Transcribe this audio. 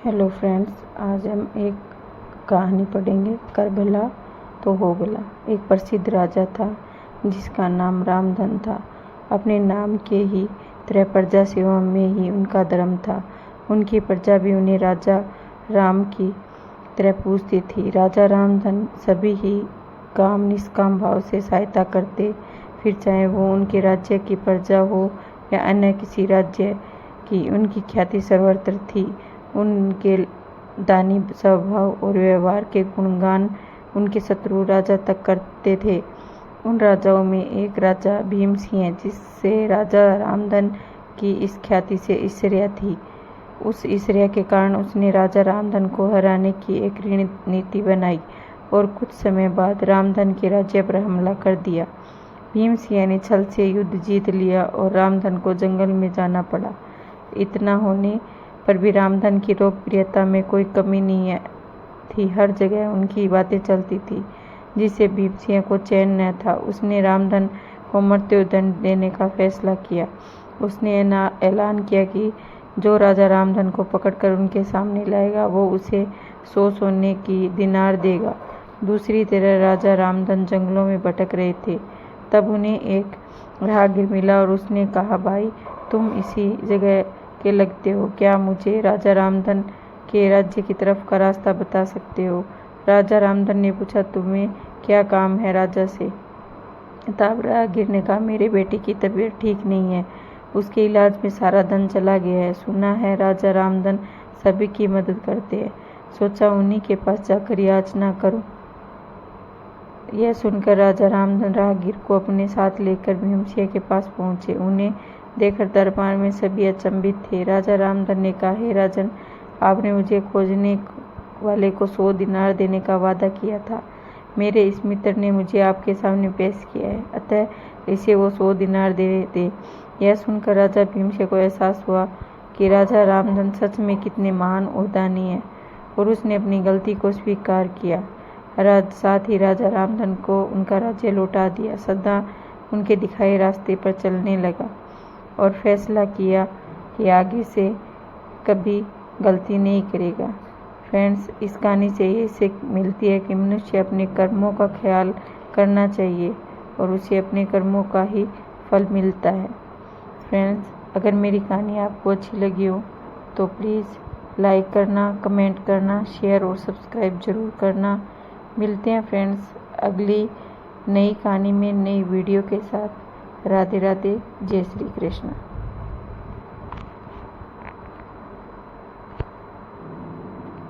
Hello friends, आज हम एक कहानी पढ़ेंगे। करबला तो हो गला। एक प्रसिद्ध राजा था जिसका नाम रामधन था। अपने नाम के ही तरह प्रजा सेवा में ही उनका धर्म था। उनकी प्रजा भी उन्हें राजा राम की तरह पूजती थी। राजा रामधन सभी ही काम निष्काम भाव से सहायता करते, फिर चाहे वो उनके राज्य की प्रजा हो या अन्य किसी राज्य की। उनकी ख्याति सर्वत्र थी। उनके दानी स्वभाव और व्यवहार के गुणगान उनके शत्रु राजा तक करते थे। उन राजाओं में एक राजा भीम सिंह, जिससे राजा रामधन की इस ख्याति से ईर्ष्या थी। उस ईर्ष्या के कारण उसने राजा रामधन को हराने की एक रणनीति बनाई और कुछ समय बाद रामधन के राज्य पर हमला कर दिया। भीम सिंह ने छल से युद्ध जीत लिया और रामधन को जंगल में जाना पड़ा। इतना होने पर भी रामधन की लोकप्रियता में कोई कमी नहीं थी। हर जगह उनकी बातें चलती थी, जिससे भीम सिंह को चैन न था। उसने रामधन को मृत्युदंड देने का फैसला किया। उसने ऐलान किया कि जो राजा रामधन को पकड़कर उनके सामने लाएगा, वो उसे 100 सोने की दिनार देगा। दूसरी तरफ राजा रामधन जंगलों में भटक रहे थे। तब उन्हें एक राहगीर मिला और उसने कहा, भाई, तुम इसी जगह के लगते हो, क्या मुझे राजा रामधन के राज्य की तरफ का रास्ता बता सकते हो? राजा रामधन ने पूछा, तुम्हें क्या काम है राजा से? तब राहगीर ने कहा, मेरे बेटे की तबीयत ठीक नहीं है, उसके इलाज में सारा धन चला गया है। सुना है राजा रामधन सभी की मदद करते हैं, सोचा उन्हीं के पास जाकर याचना करूं। यह सुनकर राजा रामधन राहगीर को अपने साथ लेकर भीम सिंह के पास पहुंचे। उन्हें देखकर दरबार में सभी अचंभित थे। राजा रामधन ने कहा, हे राजन, आपने मुझे खोजने वाले को 100 दिनार देने का वादा किया था। मेरे इस मित्र ने मुझे आपके सामने पेश किया है, अतः इसे वो 100 दिनार दे दे। यह सुनकर राजा भीम सिंह को एहसास हुआ कि राजा रामधन सच में कितने महान और दानी हैं, और उसने अपनी गलती को स्वीकार किया। साथ ही राजा रामधन को उनका राज्य लौटा दिया, सदा उनके दिखाए रास्ते पर चलने लगा और फैसला किया कि आगे से कभी गलती नहीं करेगा। फ्रेंड्स, इस कहानी से ये सीख मिलती है कि मनुष्य अपने कर्मों का ख्याल करना चाहिए और उसे अपने कर्मों का ही फल मिलता है। फ्रेंड्स, अगर मेरी कहानी आपको अच्छी लगी हो तो प्लीज़ लाइक करना, कमेंट करना, शेयर और सब्सक्राइब ज़रूर करना। मिलते हैं फ्रेंड्स अगली नई कहानी में, नई वीडियो के साथ। राधे राधे, जय श्री कृष्ण।